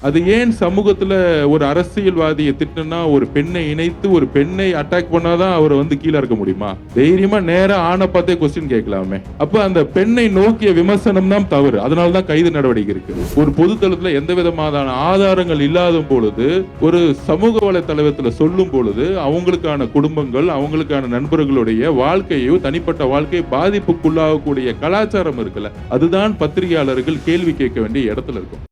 அது ஏன் சமூகத்துல ஒரு அரசியல்வாதியை திட்டினா ஒரு பெண்ணை இணைத்து ஒரு பெண்ணை அட்டாக் பண்ணாதான் அவர் கீழே இருக்க முடியுமா? தைரியமா நேரா ஆணை பார்த்தே கொஸ்டின் கேட்கலாமே. அப்ப அந்த பெண்ணை நோக்கிய விமர்சனம் தான் தவறு. அதனாலதான் கைது நடவடிக்கை இருக்கு. ஒரு பொதுத்தளத்துல எந்த விதமான ஆதாரங்கள் இல்லாத பொழுது ஒரு சமூக வலைத்தளத்துல சொல்லும் பொழுது அவங்களுக்கான குடும்பங்கள் அவங்களுக்கான நண்பர்களுடைய வாழ்க்கையோ தனிப்பட்ட வாழ்க்கையை பாதிப்புக்குள்ளாகக்கூடிய கலாச்சாரம் இருக்குல்ல, அதுதான் பத்திரிகையாளர்கள் கேள்வி கேட்க வேண்டிய இடத்துல இருக்கும்.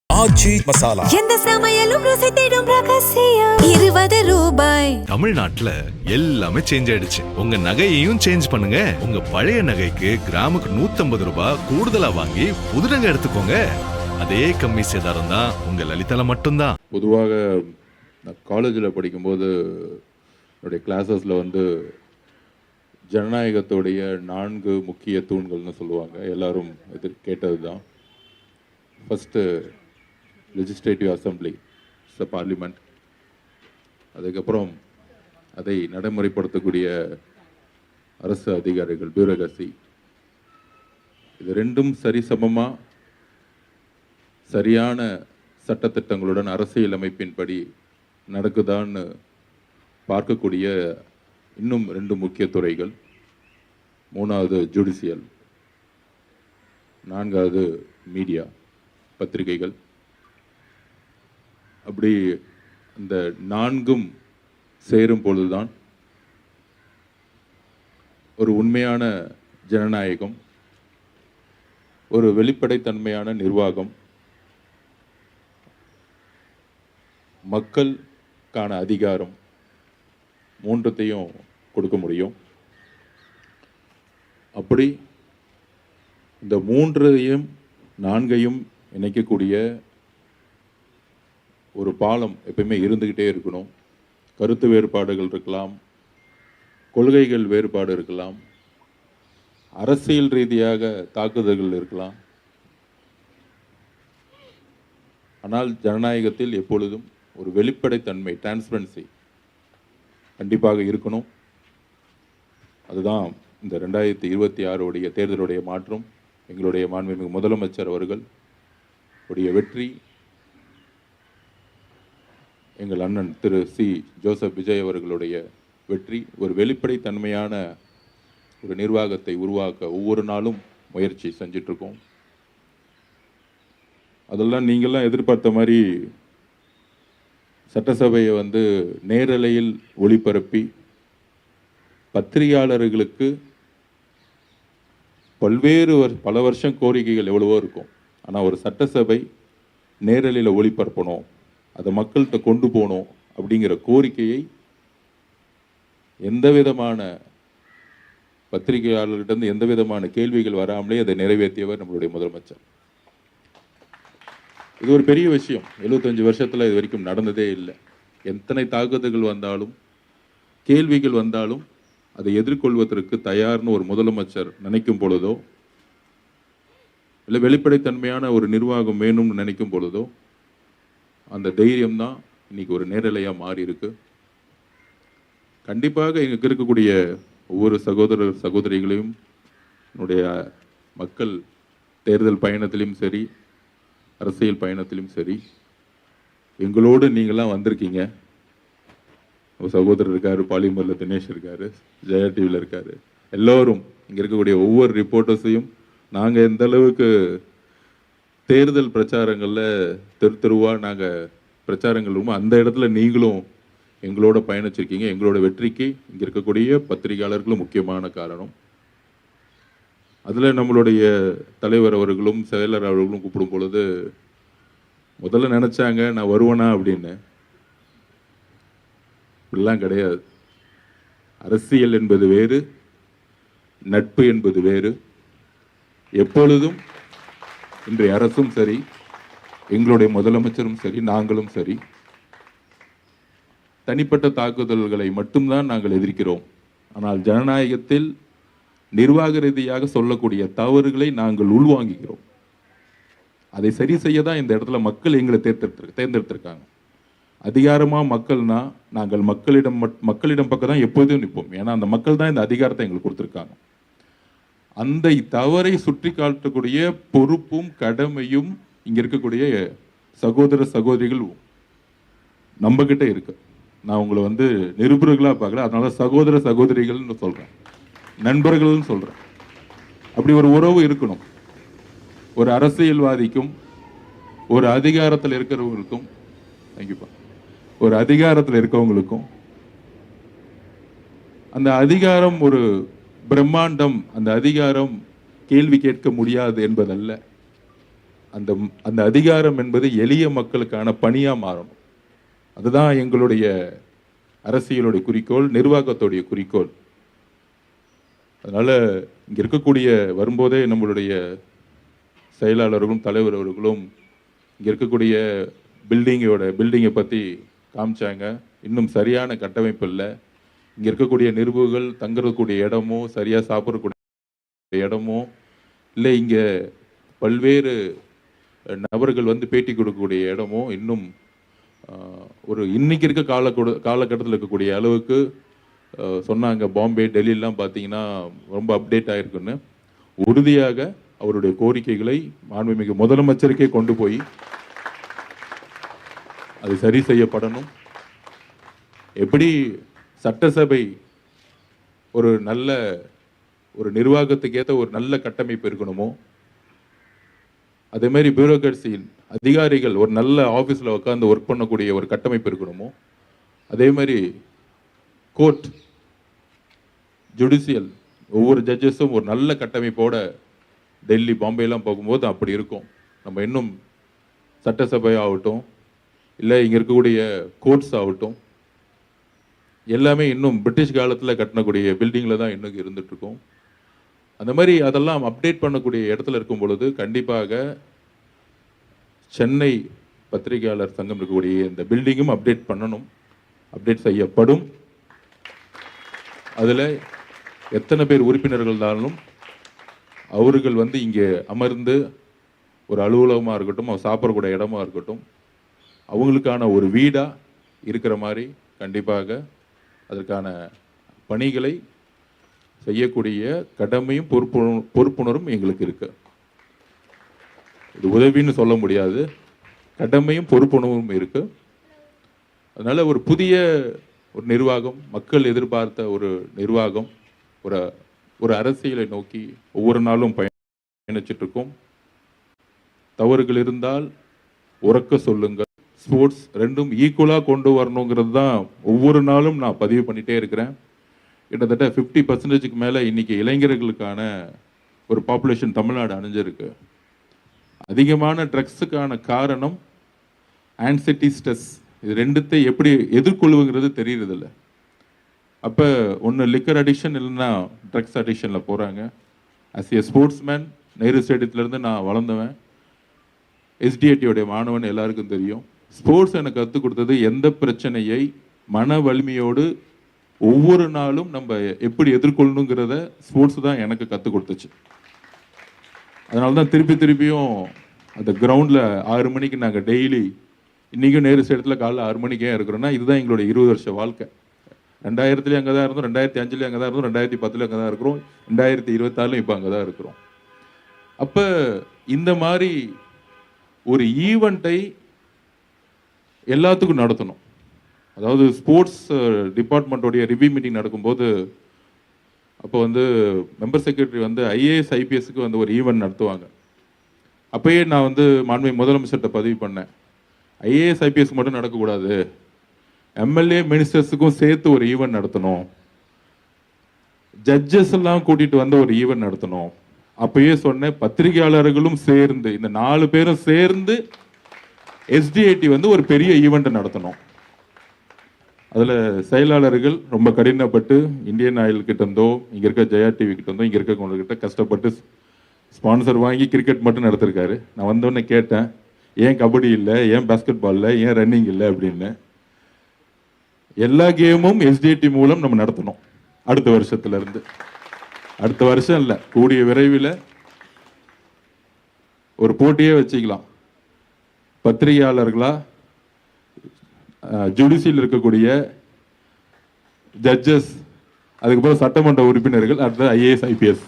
ஆச்சி மசாலா எந்த சமையலும் ருசி தேடும் ரகசியம் 20 ரூபாய். தமிழ்நாட்டுல எல்லாமே சேஞ்ச் ஆயிடுச்சு. உங்க நகையையும் சேஞ்ச் பண்ணுங்க. உங்க பழைய நகைக்கு கிராமுக்கு 150 ரூபாய் கூடுதலா வாங்கி புது நகை எடுத்துக்கோங்க. அதே கம்மி சேதாரம் தான் உங்க லலிதால மட்டும்தான். பொதுவாக நான் காலேஜில் படிக்கும்போது என்னுடைய கிளாஸஸில் ஜனநாயகத்துடைய 4 முக்கிய தூண்கள்னு சொல்லுவாங்க. எல்லாரும் கேட்டது தான். First legislative assembly, parliament. அதுக்கப்புறம் அதை நடைமுறைப்படுத்தக்கூடிய அரசு அதிகாரிகள், பியூரோக்ரசி. இது ரெண்டும் சரிசமமாக சரியான சட்டத்திட்டங்களுடன் அரசியல் அமைப்பின்படி நடக்குதான்னு பார்க்கக்கூடிய இன்னும் 2 முக்கிய துறைகள். 3வது ஜுடிஷியல், 4வது மீடியா, பத்திரிகைகள். அப்படி இந்த 4ம் சேரும் பொழுதுதான் ஒரு உண்மையான ஜனநாயகம், ஒரு வெளிப்படைத்தன்மையான நிர்வாகம், மக்களுக்கான அதிகாரம் 3த்தையும் கொடுக்க முடியும். அப்படி இந்த 3யும் 4யும் இணைக்கக்கூடிய ஒரு பாலம் எப்பயுமே இருந்துக்கிட்டே இருக்கணும். கருத்து வேறுபாடுகள் இருக்கலாம், கொள்கைகள் வேறுபாடு இருக்கலாம், அரசியல் ரீதியாக தாக்குதல்கள் இருக்கலாம். ஆனால் ஜனநாயகத்தில் எப்பொழுதும் ஒரு வெளிப்படைத்தன்மை, டிரான்ஸ்பரன்சி கண்டிப்பாக இருக்கணும். அதுதான் இந்த 2026 தேர்தலுடைய மாற்றம். எங்களுடைய மாண்புமிகு முதலமைச்சர் அவர்கள் உடைய வெற்றி, எங்கள் அண்ணன் திரு சி. ஜோசப் விஜய் அவர்களுடைய வெற்றி, ஒரு வெளிப்படைத்தன்மையான ஒரு நிர்வாகத்தை உருவாக்க ஒவ்வொரு நாளும் முயற்சி செஞ்சிட்ருக்கோம். அதெல்லாம் நீங்கள்லாம் எதிர்பார்த்த மாதிரி சட்டசபையை நேரலையில் ஒளிபரப்பி பத்திரிகையாளர்களுக்கு பல வருஷம் கோரிக்கைகள் எவ்வளவோ இருக்கும். ஆனால் ஒரு சட்டசபை நேரலையில் ஒளிபரப்பணும், அதை மக்கள்கிட்ட கொண்டு போகணும் அப்படிங்கிற கோரிக்கையை எந்த விதமான பத்திரிகையாளர்கிட்ட எந்த விதமான கேள்விகள் வராமலே அதை நிறைவேற்றியவர் நம்மளுடைய முதலமைச்சர். இது ஒரு பெரிய விஷயம். 75 வருஷத்தில் இது வரைக்கும் நடந்ததே இல்லை. எத்தனை தாக்குதல்கள் வந்தாலும், கேள்விகள் வந்தாலும் அதை எதிர்கொள்வதற்கு தயார்னு ஒரு முதலமைச்சர் நினைக்கும் பொழுதோ, இல்லை வெளிப்படைத்தன்மையான ஒரு நிர்வாகம் வேணும்னு நினைக்கும் பொழுதோ, அந்த தைரியம்தான் இன்னைக்கு ஒரு நேரலையாக மாறி இருக்கு. கண்டிப்பாக எங்களுக்கு இருக்கக்கூடிய ஒவ்வொரு சகோதர சகோதரிகளையும் என்னுடைய மக்கள் தேர்தல் பயணத்திலையும் சரி, அரசியல் பயணத்திலும் சரி, எங்களோடு நீங்களாம் வந்திருக்கீங்க. சகோதரர் இருக்காரு, பாலிமரில் தினேஷ் இருக்காரு, ஜெயா டிவியில் இருக்காரு. எல்லோரும் இங்கே இருக்கக்கூடிய ஒவ்வொரு ரிப்போர்ட்டர்ஸையும் நாங்கள் எந்த அளவுக்கு தேர்தல் பிரச்சாரங்களில் தெருவாக நாங்கள் பிரச்சாரங்கள் அந்த இடத்துல நீங்களும் எங்களோட பயணிச்சிருக்கீங்க. எங்களோட வெற்றிக்கு இங்கே இருக்கக்கூடிய பத்திரிகையாளர்களும் முக்கியமான காரணம். அதில் நம்மளுடைய தலைவர் அவர்களும் செயலர் அவர்களும் கூப்பிடும் பொழுது முதல்ல நினச்சாங்க நான் வருவேனா அப்படின்னு. இப்படிலாம் கிடையாது. அரசியல் என்பது வேறு, நட்பு என்பது வேறு. எப்பொழுதும் இன்றைய அரசும் சரி, எங்களுடைய முதலமைச்சரும் சரி, நாங்களும் சரி, தனிப்பட்ட தாக்குதல்களை மட்டும்தான் நாங்கள் எதிர்க்கிறோம். ஆனால் ஜனநாயகத்தில் நிர்வாக ரீதியாக சொல்லக்கூடிய தவறுகளை நாங்கள் உள்வாங்குகிறோம். அதை சரி செய்ய தான் இந்த இடத்துல மக்கள் எங்களை தேர்ந்தெடுத்திருக்காங்க. அதிகாரமாக மக்கள்னா நாங்கள் மக்களிடம் பக்கம் தான் எப்போதும் நிற்போம். ஏன்னா அந்த மக்கள் தான் இந்த அதிகாரத்தை எங்களுக்கு கொடுத்துருக்காங்க. அந்த தவறை சுற்றி காட்டக்கூடிய பொறுப்பும் கடமையும் இங்க இருக்கக்கூடிய சகோதர சகோதரிகள் நம்ம கிட்ட இருக்கு. நான் உங்களை வந்து நிருபர்களா பார்க்கல, அதனால சகோதர சகோதரிகள்னு சொல்றேன், நண்பர்கள்னு சொல்றேன். அப்படி ஒரு உறவு இருக்கணும். ஒரு அரசியல்வாதிக்கும் ஒரு அதிகாரத்தில் இருக்கிறவங்களுக்கும், தேங்க்யூப்பா, ஒரு அதிகாரத்தில் இருக்கவங்களுக்கும் அந்த அதிகாரம் ஒரு பிரம்மாண்டம், அந்த அதிகாரம் கேள்வி கேட்க முடியாது என்பதல்ல. அந்த அந்த அதிகாரம் என்பது எளிய மக்களுக்கான பணியா மாறணும். அதுதான் எங்களுடைய அரசியலுடைய குறிக்கோள், நிர்வாகத்துடைய குறிக்கோள். அதனால இங்க இருக்கக்கூடிய வரும்போதே நம்மளுடைய செயலாளர்களும் தலைவர் அவர்களும் இங்க இருக்கக்கூடிய பில்டிங்கை பத்தி காமிச்சாங்க. இன்னும் சரியான கட்டமைப்பு இல்லை. இங்க இருக்கக்கூடிய நிருபர்கள் தங்கக்கூடிய இடமோ, சரியா சாப்பிடக்கூடிய இடமோ இல்லை, இங்க பல்வேறு நபர்கள் வந்து பேட்டி கொடுக்கக்கூடிய இடமோ இன்னும் ஒரு இன்னைக்கு இருக்க காலகட்டத்தில் இருக்கக்கூடிய அளவுக்கு சொன்னாங்க. பாம்பே, டெல்லியெல்லாம் பார்த்தீங்கன்னா ரொம்ப அப்டேட் ஆயிருக்குன்னு. உறுதியாக அவருடைய கோரிக்கைகளை மாண்புமிகு முதலமைச்சருக்கே கொண்டு போய் அது சரி செய்யப்படணும். எப்படி சட்டசபை ஒரு நல்ல ஒரு நிர்வாகத்துக்கு ஏற்ற ஒரு நல்ல கட்டமைப்பு இருக்கணுமோ, அதே மாதிரி பியூரோக்ரசி அதிகாரிகள் ஒரு நல்ல ஆஃபீஸில் உட்காந்து ஒர்க் பண்ணக்கூடிய ஒரு கட்டமைப்பு இருக்கணுமோ, அதே மாதிரி கோர்ட், ஜுடிஷியல் ஒவ்வொரு ஜட்ஜஸும் ஒரு நல்ல கட்டமைப்போட டெல்லி, பாம்பேலாம் போகும்போது அப்படி இருக்கும். நம்ம இன்னும் சட்டசபை ஆகட்டும், இல்லை இங்கே இருக்கக்கூடிய கோர்ட்ஸ் ஆகட்டும், எல்லாமே இன்னும் பிரிட்டிஷ் காலத்தில் கட்டினக்கூடிய பில்டிங்கில் தான் இன்னும் இருந்துட்டு இருக்கோம். அந்த மாதிரி அதெல்லாம் அப்டேட் பண்ணக்கூடிய இடத்துல இருக்கும் பொழுது கண்டிப்பாக சென்னை பத்திரிகையாளர் சங்கம் இருக்கக்கூடிய இந்த பில்டிங்கும் அப்டேட் பண்ணணும், அப்டேட் செய்யப்படும். அதில் எத்தனை பேர் உறுப்பினர்கள் இருந்தாலும் அவர்கள் வந்து இங்கே அமர்ந்து ஒரு அலுவலகமாக இருக்கட்டும், அவர் சாப்பிடக்கூடிய இடமா இருக்கட்டும், அவங்களுக்கான ஒரு வீடாக இருக்கிற மாதிரி கண்டிப்பாக அதற்கான பணிகளை செய்யக்கூடிய கடமையும் பொறுப்புணரும் எங்களுக்கு இருக்கு. இது உதவின்னு சொல்ல முடியாது, கடமையும் பொறுப்புணர்வும் இருக்கு. அதனால ஒரு புதிய ஒரு நிர்வாகம், மக்கள் எதிர்பார்த்த ஒரு நிர்வாகம், ஒரு அரசியலை நோக்கி ஒவ்வொரு நாளும் பயணிச்சுட்டு இருக்கோம். தவறுகள் இருந்தால் உறக்க சொல்லுங்கள். ஸ்போர்ட்ஸ் ரெண்டும் ஈக்குவலாக கொண்டு வரணுங்கிறது தான் ஒவ்வொரு நாளும் நான் பதிவு பண்ணிட்டே இருக்கிறேன். கிட்டத்தட்ட 50% மேலே இன்னைக்கு இளைஞர்களுக்கான ஒரு பாப்புலேஷன் தமிழ்நாடு அணிஞ்சிருக்கு. அதிகமான ட்ரக்ஸுக்கான காரணம் ஆன்சைட்டி, ஸ்ட்ரெஸ். இது ரெண்டுத்தை எப்படி எதிர்கொள்ளுங்கிறது தெரியறதில்ல. அப்போ ஒன்று லிக்கர் அடிக்ஷன், இல்லைன்னா ட்ரக்ஸ் அடிக்ஷனில் போகிறாங்க. ஆஸ் ஏ ஸ்போர்ட்ஸ்மேன், நேரு ஸ்டேடியத்துலேருந்து நான் வளர்ந்தவன், எஸ்டிஏடியோடைய மாணவன், எல்லாருக்கும் தெரியும். ஸ்போர்ட்ஸ் எனக்கு கற்றுக் கொடுத்தது எந்த பிரச்சனையை மன வலிமையோடு ஒவ்வொரு நாளும் நம்ம எப்படி எதிர்கொள்ளணுங்கிறத ஸ்போர்ட்ஸ் தான் எனக்கு கற்றுக் கொடுத்துச்சு. அதனால தான் திருப்பியும் அந்த கிரவுண்டில் 6 மணிக்கு நாங்கள் டெய்லி, இன்றைக்கும் நேரு ஸ்டேடியத்தில் காலைல 6 மணிக்கே இருக்கிறோன்னா இதுதான் எங்களுடைய 20 வருஷ வாழ்க்கை. 2000 அங்கே தான் இருந்தோம், 2005 அங்கே தான் இருந்தோம், 2010 அங்கே தான் இருக்கிறோம், 2024 இப்போ அங்கே தான் இருக்கிறோம். அப்போ இந்த மாதிரி ஒரு ஈவெண்ட்டை எல்லாத்துக்கும் நடத்தணும். அதாவது ஸ்போர்ட்ஸ் டிபார்ட்மெண்ட்டோடைய ரிவ்யூ மீட்டிங் நடக்கும்போது அப்போ வந்து மெம்பர் செக்ரட்டரி வந்து ஐஏஎஸ் ஐபிஎஸ்க்கு வந்து ஒரு ஈவெண்ட் நடத்துவாங்க. அப்பயே நான் வந்து மாண்புமிகு முதலமைச்சர்கிட்ட பதிவு பண்ணேன், ஐஏஎஸ் ஐபிஎஸ் மட்டும் நடக்கக்கூடாது, எம்எல்ஏ மினிஸ்டர்ஸுக்கும் சேர்த்து ஒரு ஈவெண்ட் நடத்தணும், ஜட்ஜஸ் எல்லாம் கூட்டிட்டு வந்து ஒரு ஈவெண்ட் நடத்தணும். அப்பயே சொன்னேன், பத்திரிகையாளர்களும் சேர்ந்து, இந்த 4 பேரும் சேர்ந்து எஸ்டிஏடி வந்து ஒரு பெரிய ஈவெண்ட் நடத்தணும். அதில் செயலாளர்கள் ரொம்ப கடினப்பட்டு இந்தியன் ஆயில் கிட்ட இருந்தோ, இங்கே இருக்க ஜெயா டிவி கிட்ட இருந்தோ, இங்கே இருக்கவங்ககிட்ட கஷ்டப்பட்டு ஸ்பான்சர் வாங்கி கிரிக்கெட் மட்டும் நடத்திருக்காரு. நான் வந்தோடனே கேட்டேன், ஏன் கபடி இல்லை, ஏன் பாஸ்கெட் பால் இல்லை, ஏன் ரன்னிங் இல்லை அப்படின்னு. எல்லா கேமும் எஸ்டிஏடி மூலம் நம்ம நடத்தணும். அடுத்த வருஷத்துல இருந்து, அடுத்த வருஷம் இல்லை, கூடிய விரைவில் ஒரு போட்டியே வச்சுக்கலாம். பத்திரிகையாளர்களா, ஜுடிஷியல் இருக்கக்கூடிய ஜட்ஜஸ், அதுக்கப்புறம் சட்டமன்ற உறுப்பினர்கள், அடுத்த ஐஏஎஸ் ஐபிஎஸ்,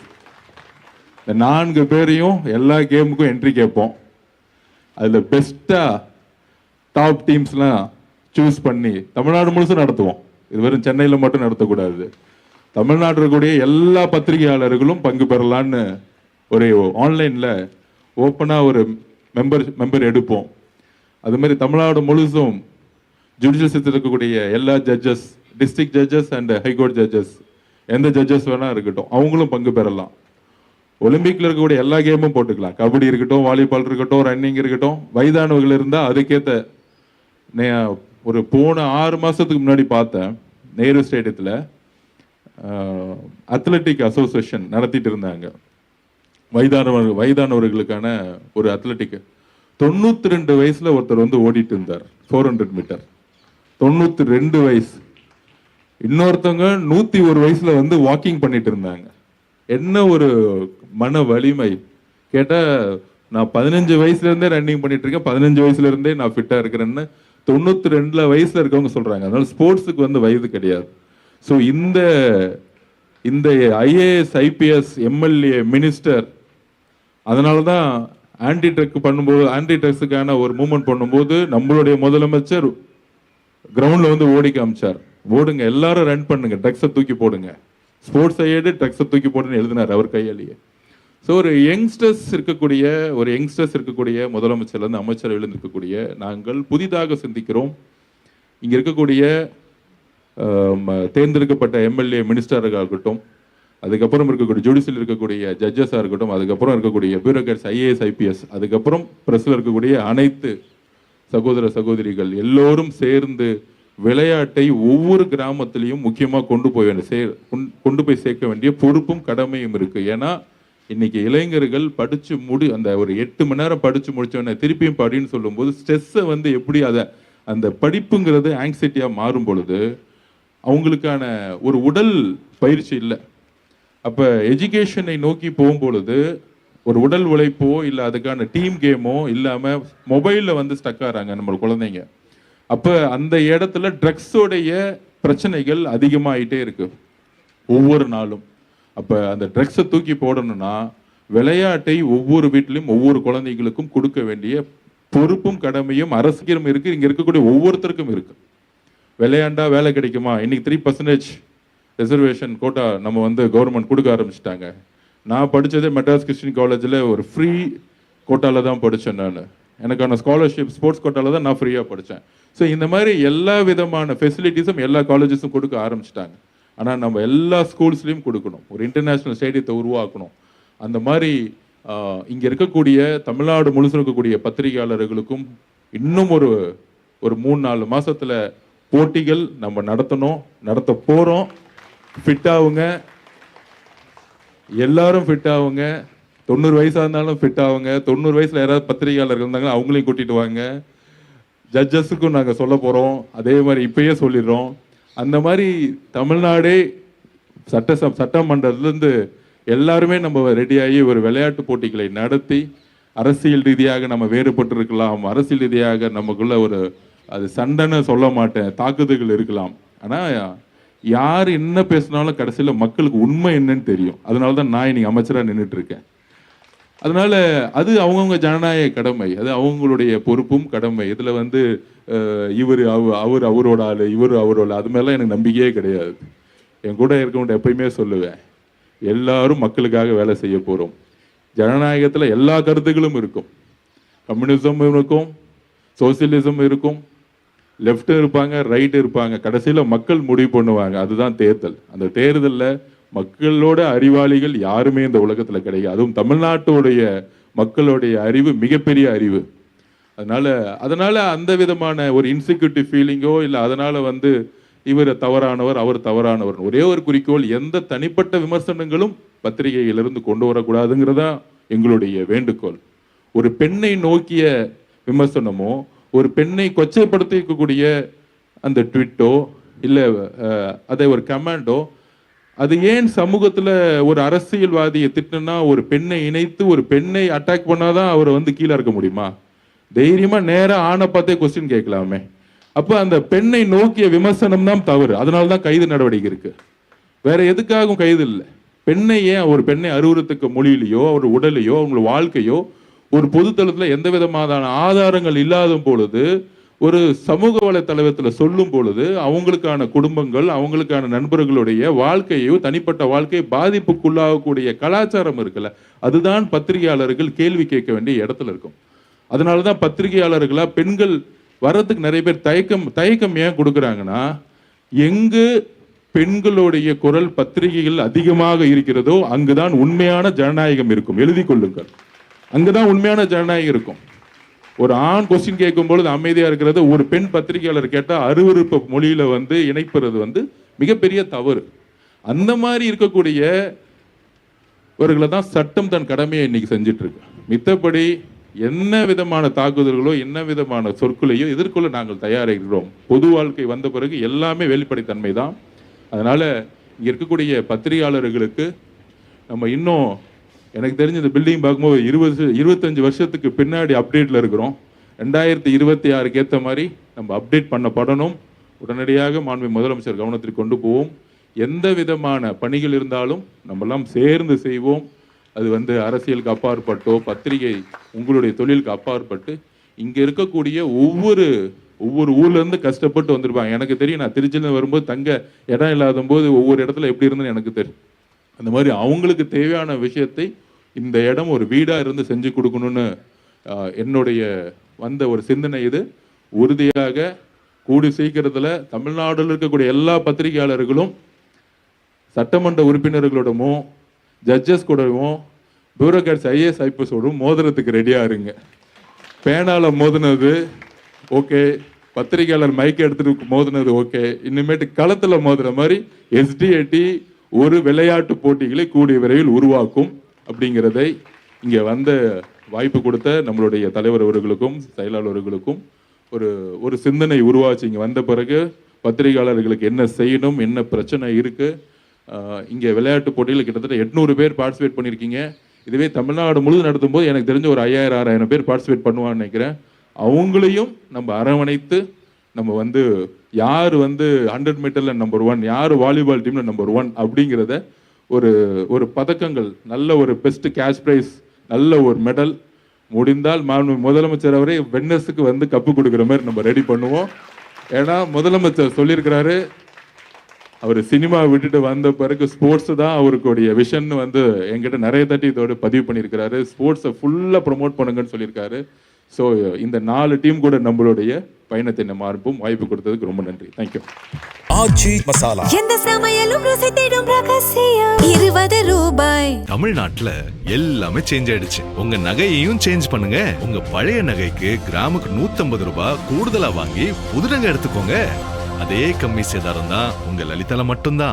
இந்த 4 பேரையும் எல்லா கேமுக்கும் என்ட்ரி கேட்போம். அதில் பெஸ்ட்டாக டாப் டீம்ஸ்லாம் சூஸ் பண்ணி தமிழ்நாடு முழுசும் நடத்துவோம். இது வெறும் சென்னையில் மட்டும் நடத்தக்கூடாது. தமிழ்நாட்டில் இருக்கக்கூடிய எல்லா பத்திரிகையாளர்களும் பங்கு பெறலான்னு ஒரு ஆன்லைனில் ஓப்பனாக ஒரு மெம்பர் எடுப்போம். அது மாதிரி தமிழ்நாடு முழுசும் ஜுடிஷியல் சிஸ்டத்தில் இருக்கக்கூடிய எல்லா judges, district judges and high court judges, எந்த ஜட்ஜஸ் வேணா இருக்கட்டும், அவங்களும் பங்கு பெறலாம். ஒலிம்பிக்ல இருக்கக்கூடிய எல்லா கேமும் போட்டுக்கலாம். கபடி இருக்கட்டும், வாலிபால் இருக்கட்டும், ரன்னிங் இருக்கட்டும். வயதானவர்கள் இருந்தால் அதுக்கேற்ற ஒரு போன 6 மாசத்துக்கு முன்னாடி பார்த்தேன், நேரு ஸ்டேடியத்தில் அத்லட்டிக் அசோசியேஷன் நடத்திட்டு இருந்தாங்க. வயதானவர்களுக்கான ஒரு அத்லட்டிக். 92 வயசுல ஒருத்தர் வந்து ஓடிட்டு இருந்தார் 400 மீட்டர். 92 வயசு. இன்னொருத்தவங்க 101 வயசுல வந்து வாக்கிங் பண்ணிட்டு இருந்தாங்க. என்ன ஒரு மன வலிமை கேட்டா, நான் 15 வயசுல இருந்தே ரன்னிங் பண்ணிட்டு இருக்கேன், 15 வயசுல இருந்தே நான் ஃபிட்டா இருக்கிறேன்னு 92 வயசுல இருக்கவங்க சொல்றாங்க. அதனால ஸ்போர்ட்ஸுக்கு வந்து வயது கிடையாது. ஸோ இந்த ஐஏஎஸ், ஐபிஎஸ், எம்எல்ஏ, மினிஸ்டர், அதனால தான் ஆன்டி ட்ரக்ஸுக்கான ஒரு மூவ்மெண்ட் பண்ணும்போது நம்மளுடைய முதலமைச்சர் கிரவுண்ட்ல வந்து ஓடி காமிச்சார். ஓடுங்க, எல்லாரும் ரன் பண்ணுங்க, ட்ரக்ஸை தூக்கி போடுங்க, ஸ்போர்ட்ஸ் ஐயடு ட்ரக்ஸை தூக்கி போடுன்னு எழுதினார் அவர் கையாலேயே. ஸோ ஒரு யங்ஸ்டர்ஸ் இருக்கக்கூடிய முதலமைச்சர்லேருந்து அமைச்சரவையில் இருக்கக்கூடிய நாங்கள் புதிதாக சிந்திக்கிறோம். இங்கே இருக்கக்கூடிய தேர்ந்தெடுக்கப்பட்ட எம்எல்ஏ, மினிஸ்டராக இருக்கட்டும், அதுக்கப்புறம் இருக்கக்கூடிய ஜுடிஷியல் இருக்கக்கூடிய ஜட்ஜஸாக இருக்கட்டும், அதுக்கப்புறம் இருக்கக்கூடிய பியூரோக்ராட்ஸ், ஐஏஎஸ், ஐபிஎஸ், அதுக்கப்புறம் பிரஸ்ல இருக்கக்கூடிய அனைத்து சகோதர சகோதரிகள் எல்லோரும் சேர்ந்து விளையாட்டை ஒவ்வொரு கிராமத்திலையும் முக்கியமாக கொண்டு போய் சேர்க்க வேண்டிய பொறுப்பும் கடமையும் இருக்கு. ஏன்னா இன்னைக்கு இளைஞர்கள் படிச்சு அந்த ஒரு 8 மணி நேரம் படிச்சு முடிச்சோடனே திருப்பியும் படின்னு சொல்லும்போது ஸ்ட்ரெஸ்ஸை வந்து எப்படி அந்த படிப்புங்கிறது ஆங்ஸைட்டியா மாறும் பொழுது அவங்களுக்கான ஒரு உடல் பயிற்சி இல்லை. அப்ப எஜுகேஷனை நோக்கி போகும்பொழுது ஒரு உடல் உழைப்போ இல்லை அதுக்கான டீம் கேமோ இல்லாம மொபைல்ல வந்து ஸ்டக் ஆறாங்க நம்ம குழந்தைங்க. அப்ப அந்த இடத்துல ட்ரக்ஸோடைய பிரச்சனைகள் அதிகமாயிட்டே இருக்கு ஒவ்வொரு நாளும். அப்ப அந்த ட்ரக்ஸை தூக்கி போடணும்னா விளையாட்டை ஒவ்வொரு வீட்டிலும் ஒவ்வொரு குழந்தைகளுக்கும் கொடுக்க வேண்டிய பொறுப்பும் கடமையும் அரசியலும் இருக்கு. இங்க இருக்கக்கூடிய ஒவ்வொருத்தருக்கும் இருக்கு. விளையாண்டா வேலை கிடைக்குமா? இன்னைக்கு 3% ரிசர்வேஷன் கோட்டா நம்ம வந்து கவர்மெண்ட் கொடுக்க ஆரம்பிச்சிட்டாங்க. நான் படித்ததே மெட்ராஸ் கிறிஸ்டின் காலேஜில் ஒரு ஃப்ரீ கோட்டாவில் தான் படித்தேன். நான் எனக்கான ஸ்காலர்ஷிப் ஸ்போர்ட்ஸ் கோட்டாவில் தான் நான் ஃப்ரீயாக படித்தேன். ஸோ இந்த மாதிரி எல்லா விதமான ஃபெசிலிட்டிஸும் எல்லா காலேஜஸும் கொடுக்க ஆரம்பிச்சிட்டாங்க. ஆனால் நம்ம எல்லா ஸ்கூல்ஸ்லையும் கொடுக்கணும். ஒரு இன்டர்நேஷ்னல் ஸ்டேடியத்தை உருவாக்கணும். அந்த மாதிரி இங்கே இருக்கக்கூடிய தமிழ்நாடு முழுசு இருக்கக்கூடிய பத்திரிகையாளர்களுக்கும் இன்னும் ஒரு 3-4 மாசத்துல போட்டிகள் நம்ம நடத்த போறோம். ஃபிட்டாவுங்க, எல்லாரும் ஃபிட் ஆகுங்க. 90 வயசா இருந்தாலும் ஃபிட் ஆகுங்க. 90 வயசுல யாராவது பத்திரிகையாளர்கள் இருந்தாங்கன்னா அவங்களையும் கூட்டிட்டு வாங்க. ஜட்ஜஸுக்கும் நாங்கள் சொல்ல போறோம். அதே மாதிரி இப்பயே சொல்லிடுறோம். அந்த மாதிரி தமிழ்நாடே சட்டமன்றத்திலிருந்து எல்லாருமே நம்ம ரெடியாகி ஒரு விளையாட்டு போட்டிகளை நடத்தி, அரசியல் ரீதியாக நம்ம வேறுபட்டு இருக்கலாம், அரசியல் ரீதியாக நமக்குள்ள அது சண்டைன்னு சொல்ல மாட்டேன், தாக்குதல்கள் இருக்கலாம். ஆனால் யார் என்ன பேசினாலும் கடைசியில் மக்களுக்கு உண்மை என்னன்னு தெரியும். அதனால தான் நான் இன்னைக்கு அமைச்சராக நின்றுட்டு இருக்கேன். அதனால அது அவங்கவுங்க ஜனநாயக கடமை, அது அவங்களுடைய பொறுப்பும் கடமை. இதில் வந்து அவரோட ஆளு, அவரோட அது மாதிரிலாம் எனக்கு நம்பிக்கையே கிடையாது. என் கூட இருக்கவங்க எப்பயுமே சொல்லுவேன், எல்லாரும் மக்களுக்காக வேலை செய்ய போகிறோம். ஜனநாயகத்தில் எல்லா கருத்துக்களும் இருக்கும். கம்யூனிசம் இருக்கும், சோசியலிசம் இருக்கும், லெஃப்ட் இருப்பாங்க, ரைட் இருப்பாங்க. கடைசியில் மக்கள் முடிவு பண்ணுவாங்க. அதுதான் தேர்தல். அந்த தேர்தலில் மக்களோட அறிவாளிகள் யாருமே இந்த உலகத்தில் கிடையாது. அதுவும் தமிழ்நாட்டுடைய மக்களுடைய அறிவு மிகப்பெரிய அறிவு. அதனால அந்த விதமான ஒரு இன்செக்யூரிட்டி ஃபீலிங்கோ இல்லை அதனால வந்து இவர் தவறானவர், அவர் தவறானவர், ஒரே ஒரு குறிக்கோள், எந்த தனிப்பட்ட விமர்சனங்களும் பத்திரிகையிலிருந்து கொண்டு வரக்கூடாதுங்கிறதா எங்களுடைய வேண்டுகோள். ஒரு பெண்ணை நோக்கிய விமர்சனமோ, ஒரு பெண்ணை கொச்சைப்படுத்திக்கக்கூடிய அந்த ட்விட்டோ இல்லை அதை ஒரு கமெண்டோ, அது ஏன் சமூகத்தில் ஒரு அரசியல்வாதியை திட்டினா ஒரு பெண்ணை இணைத்து ஒரு பெண்ணை அட்டாக் பண்ணாதான் அவரை வந்து கீழே இருக்க முடியுமா? தைரியமா நேராக ஆணை பார்த்தே கொஸ்டின் கேட்கலாமே. அப்ப அந்த பெண்ணை நோக்கிய விமர்சனம் தான் தவறு. அதனால்தான் கைது நடவடிக்கை இருக்கு. வேற எதுக்காகவும் கைது இல்லை. பெண்ணை ஏன் ஒரு பெண்ணை அறிவுறுத்துக்க மொழியிலையோ, அவர் உடலையோ, அவங்க வாழ்க்கையோ ஒரு பொதுத்தளத்துல எந்த விதமான ஆதாரங்கள் இல்லாத பொழுது ஒரு சமூக வலைத்தளத்தில் சொல்லும் பொழுது அவங்களுக்கான குடும்பங்கள், அவங்களுக்கான நண்பர்களுடைய வாழ்க்கையோ தனிப்பட்ட வாழ்க்கையை பாதிப்புக்குள்ளாகக்கூடிய கலாச்சாரம் இருக்குல்ல, அதுதான் பத்திரிகையாளர்கள் கேள்வி கேட்க வேண்டிய இடத்துல இருக்கும். அதனாலதான் பத்திரிகையாளர்களா பெண்கள் வர்றதுக்கு நிறைய பேர் தயக்கம் ஏன் கொடுக்குறாங்கன்னா, எங்கு பெண்களுடைய குரல் பத்திரிகைகள் அதிகமாக இருக்கிறதோ அங்குதான் உண்மையான ஜனநாயகம் இருக்கும். எழுதி கொள்ளுங்கள், அங்குதான் உண்மையான ஜனநாயகம் இருக்கும். ஒரு ஆண் கொஸ்டின் கேட்கும் பொழுது அமைதியா இருக்கிறது, ஒரு பெண் பத்திரிகையாளர் கேட்டா அருவருப்பு மொழியில இணைப்பது மிகப்பெரிய தவறு. அந்த மாதிரி இருக்கக்கூடியவர்களை தான் சட்டம் தன் கடமையை இன்னைக்கு செஞ்சிட்டு இருக்கு. மித்தபடி என்ன விதமான தாக்குதல்களோ என்ன விதமான சொற்களையோ எதிர்கொள்ள நாங்கள் தயாரிக்கிறோம். பொது வாழ்க்கை வந்த பிறகு எல்லாமே வெளிப்படைத்தன்மை தான். அதனால இங்க இருக்கக்கூடிய பத்திரிகையாளர்களுக்கு நம்ம இன்னும், எனக்கு தெரிஞ்ச இந்த பில்டிங் பார்க்கும்போது 25 வருஷத்துக்கு பின்னாடி அப்டேட்ல இருக்கிறோம். 2026 ஏற்ற மாதிரி நம்ம அப்டேட் பண்ணப்படணும். உடனடியாக மாண்புமிகு முதலமைச்சர் கவனத்திற்கு கொண்டு போவோம். எந்த விதமான பணிகள் இருந்தாலும் நம்மெல்லாம் சேர்ந்து செய்வோம். அது அரசியலுக்கு அப்பாற்பட்டோ பத்திரிகை உங்களுடைய தொழிலுக்கு அப்பாற்பட்டு இங்க இருக்கக்கூடிய ஒவ்வொரு ஊர்ல இருந்து கஷ்டப்பட்டு வந்திருப்பாங்க. எனக்கு தெரியும், நான் திருச்சியில வரும்போது தங்க இடம் இல்லாத போது ஒவ்வொரு இடத்துல எப்படி இருந்துன்னு எனக்கு தெரியும். அந்த மாதிரி அவங்களுக்கு தேவையான விஷயத்தை இந்த இடம் ஒரு வீடா இருந்து செஞ்சு கொடுக்கணும்னு என்னுடைய ஒரு சிந்தனை. இது உறுதியாக கூடி சீக்கிரத்துல தமிழ்நாட்டில் இருக்கக்கூடிய எல்லா பத்திரிகையாளர்களும் சட்டமன்ற உறுப்பினர்களோடவும் ஜட்ஜஸ் கூடவும் பியூரோக்ராட்ஸ் IAS IPSோடும் மோதிரத்துக்கு ரெடியா இருங்க. பேனால மோதினது ஓகே, பத்திரிகையாளர் மைக் எடுத்துட்டு மோதினது ஓகே, இனிமேட்டு களத்துல மோதுற மாதிரி SDAT ஒரு விளையாட்டு போட்டிகளை கூடிய விரைவில் உருவாக்கும் அப்படிங்கிறதை இங்க வாய்ப்பு கொடுத்த நம்மளுடைய தலைவர் அவர்களுக்கும் செயலாளர் அவர்களுக்கும் ஒரு சிந்தனை உருவாச்சு. இங்க வந்த பிறகு பத்திரிகையாளர்களுக்கு என்ன செய்யணும், என்ன பிரச்சனை இருக்கு. இங்க விளையாட்டு போட்டியில் கிட்டத்தட்ட 800 பேர் பார்ட்டிசிபேட் பண்ணியிருக்கீங்க. இதுவே தமிழ்நாடு முழுவதும் நடத்தும் போது எனக்கு தெரிஞ்ச ஒரு 5000-6000 பேர் பார்ட்டிசிபேட் பண்ணுவான்னு நினைக்கிறேன். அவங்களையும் நம்ம அரவணைத்து நம்ம யார் 100 மீட்டர்ல நம்பர் 1, யார் வாலிபால் டீம்ல நம்பர் 1 அப்படிங்கிறத ஒரு பதக்கங்கள், நல்ல ஒரு பெஸ்ட் கேஷ் பிரைஸ், நல்ல ஒரு மெடல், முடிந்தால் முதலமைச்சர் அவரே வென்னஸுக்கு கப்பு கொடுக்குற மாதிரி நம்ம ரெடி பண்ணுவோம். ஏன்னா முதலமைச்சர் சொல்லியிருக்கிறாரு, அவர் சினிமா விட்டுட்டு வந்த பிறகு ஸ்போர்ட்ஸ் தான் அவருடைய விஷன் என்கிட்ட நிறைய தட்டி இதோட பதிவு பண்ணியிருக்கிறாரு. ஸ்போர்ட்ஸை ஃபுல்லாக ப்ரொமோட் பண்ணுங்கன்னு சொல்லியிருக்காரு. ஸோ இந்த 4 டீம் கூட நம்மளுடைய பயணத்தை நம்ம ஆரம்பிப்போம். வாய்ப்பு கொடுத்ததுக்கு ரொம்ப நன்றி. தேங்க்யூ. ஆச்சி மசாலா, எந்த சமையலும் ருசி தேடும் ரகசியம். 20 ரூபாய். தமிழ்நாட்டுல எல்லாமே சேஞ்ச் ஆயிடுச்சு. உங்க நகையையும் சேஞ்ச் பண்ணுங்க. உங்க பழைய நகைக்கு கிராமுக்கு 150 ரூபாய் கூடுதலா வாங்கி புது நகை எடுத்துக்கோங்க. அதே கம்மி சேதாரம் தான் உங்க லலிதால மட்டும்தான்.